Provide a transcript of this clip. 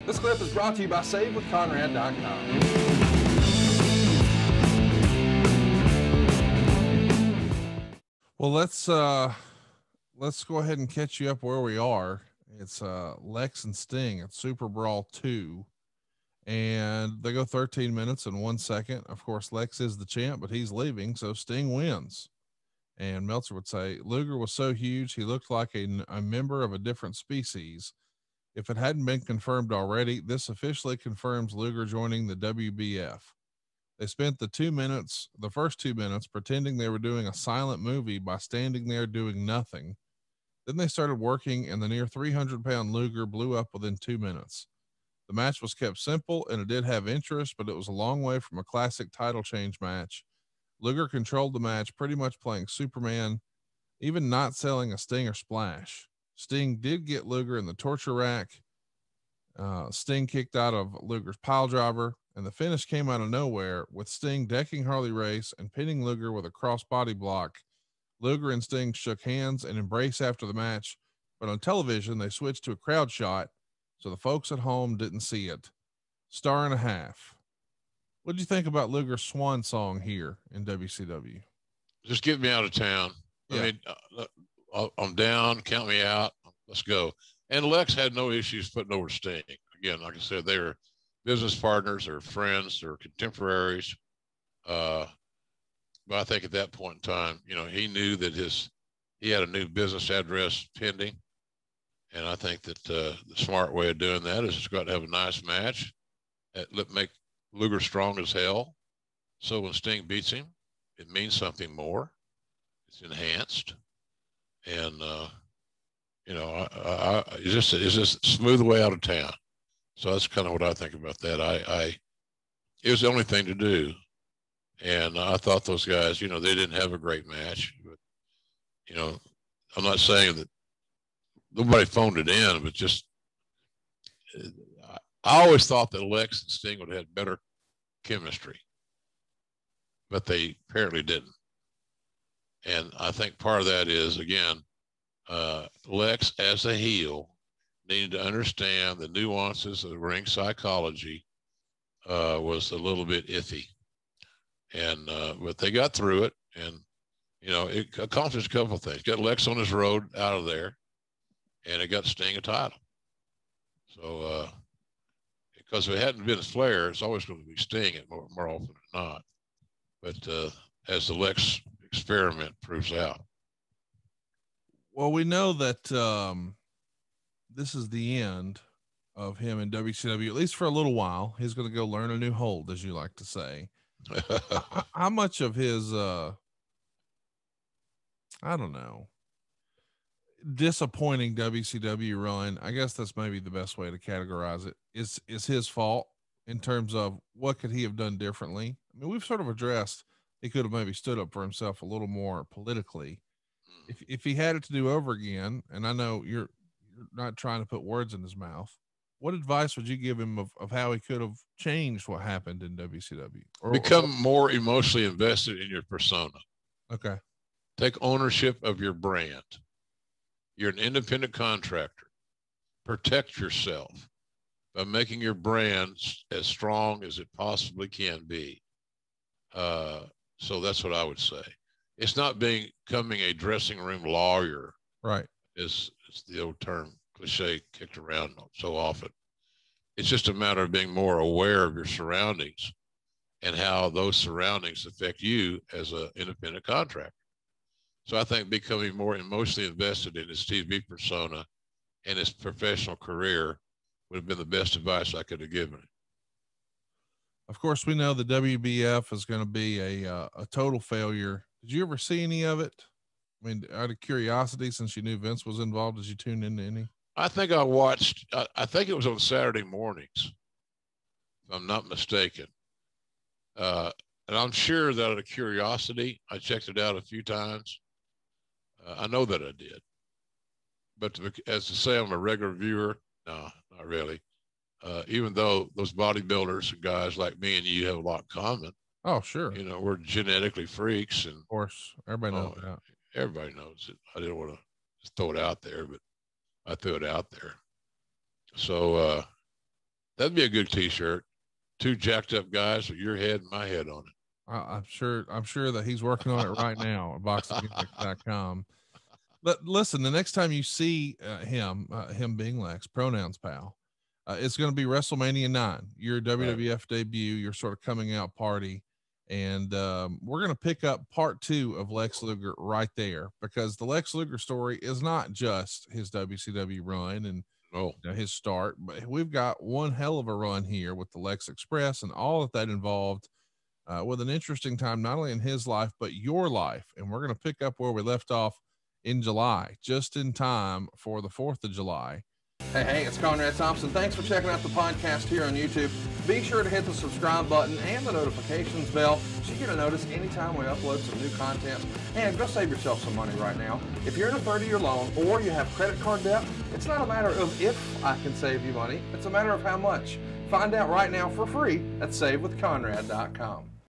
This clip is brought to you by SaveWithConrad.com. Well, let's go ahead and catch you up where we are. It's Lex and Sting at Superbrawl 2, and they go 13 minutes and 1 second. Of course, Lex is the champ, but he's leaving, so Sting wins. And Meltzer would say Luger was so huge he looked like a member of a different species. If it hadn't been confirmed already, this officially confirms Luger joining the WBF. They spent the first 2 minutes, pretending they were doing a silent movie by standing there doing nothing. Then they started working, and the near 300-pound Luger blew up within 2 minutes. The match was kept simple, and it did have interest, but it was a long way from a classic title change match. Luger controlled the match, pretty much playing Superman, even not selling a Stinger splash. Sting did get Luger in the torture rack. Sting kicked out of Luger's pile driver, and the finish came out of nowhere with Sting decking Harley Race and pinning Luger with a crossbody block. Luger and Sting shook hands and embraced after the match, but on television they switched to a crowd shot, so the folks at home didn't see it. 1.5 stars. What did you think about Luger's swan song here in WCW? Just get me out of town. Yeah. I mean, I'm down. Count me out. Let's go. And Lex had no issues putting over Sting. Again, like I said, they were business partners or friends or contemporaries. But I think at that point in time, you know, he knew that he had a new business address pending. And I think that the smart way of doing that is just go out and have a nice match. Make Luger strong as hell. So when Sting beats him, it means something more. It's enhanced. And, you know, it's just a smooth way out of town. So that's kind of what I think about that. It was the only thing to do. And I thought those guys, you know, they didn't have a great match, but, you know, I'm not saying that nobody phoned it in, but just, I always thought that Lex and Sting would have had better chemistry, but they apparently didn't. And I think part of that is, again, Lex as a heel needed to understand the nuances of ring psychology was a little bit iffy. And but they got through it, and you know, it accomplished a couple of things. Got Lex on his road out of there, and it got Sting a title. So because if it hadn't been Flair, it's always going to be Sting more often than not. But as the Lex experiment proves out. Well, we know that this is the end of him in WCW, at least for a little while. He's going to go learn a new hold, as you like to say. How much of his, I don't know, disappointing WCW run, I guess that's maybe the best way to categorize it, is his fault in terms of what could he have done differently? I mean, we've sort of addressed he could have maybe stood up for himself a little more politically. If he had it to do over again, and I know you're not trying to put words in his mouth, what advice would you give him of how he could have changed what happened in WCW? Become more emotionally invested in your persona. Okay. Take ownership of your brand. You're an independent contractor. Protect yourself by making your brand as strong as it possibly can be. So that's what I would say. It's not becoming a dressing room lawyer. Right. Is the old term cliche kicked around so often. It's just a matter of being more aware of your surroundings and how those surroundings affect you as an independent contractor. So I think becoming more emotionally invested in his TV persona and his professional career would have been the best advice I could have given him. Of course, we know the WBF is going to be a total failure. Did you ever see any of it? I mean, out of curiosity, since you knew Vince was involved, did you tune into any? I think I watched, I think it was on Saturday mornings, if I'm not mistaken. And I'm sure that out of curiosity, I checked it out a few times. I know that I did. But as to say I'm a regular viewer, no, not really. Even though those bodybuilders and guys like me and you have a lot in common. Oh, sure. You know, we're genetically freaks. And of course, everybody knows that. Everybody knows it. I didn't want to just throw it out there, but I threw it out there. So That'd be a good T-shirt. Two jacked up guys with your head and my head on it. I'm sure that he's working on it right now at boxinggimmicks.com. But listen, the next time you see him being Lex, pronouns pal, it's going to be WrestleMania 9, your WWF debut, your sort of coming out party. And we're going to pick up part 2 of Lex Luger right there, because the Lex Luger story is not just his WCW run and his start, but we've got one hell of a run here with the Lex Express and all that involved, with an interesting time, not only in his life, but your life. And we're going to pick up where we left off in July, just in time for the 4th of July. Hey, it's Conrad Thompson. Thanks for checking out the podcast here on YouTube. Be sure to hit the subscribe button and the notifications bell so you get a notice anytime we upload some new content. And go save yourself some money right now. If you're in a 30-year loan or you have credit card debt, it's not a matter of if I can save you money. It's a matter of how much. Find out right now for free at SaveWithConrad.com.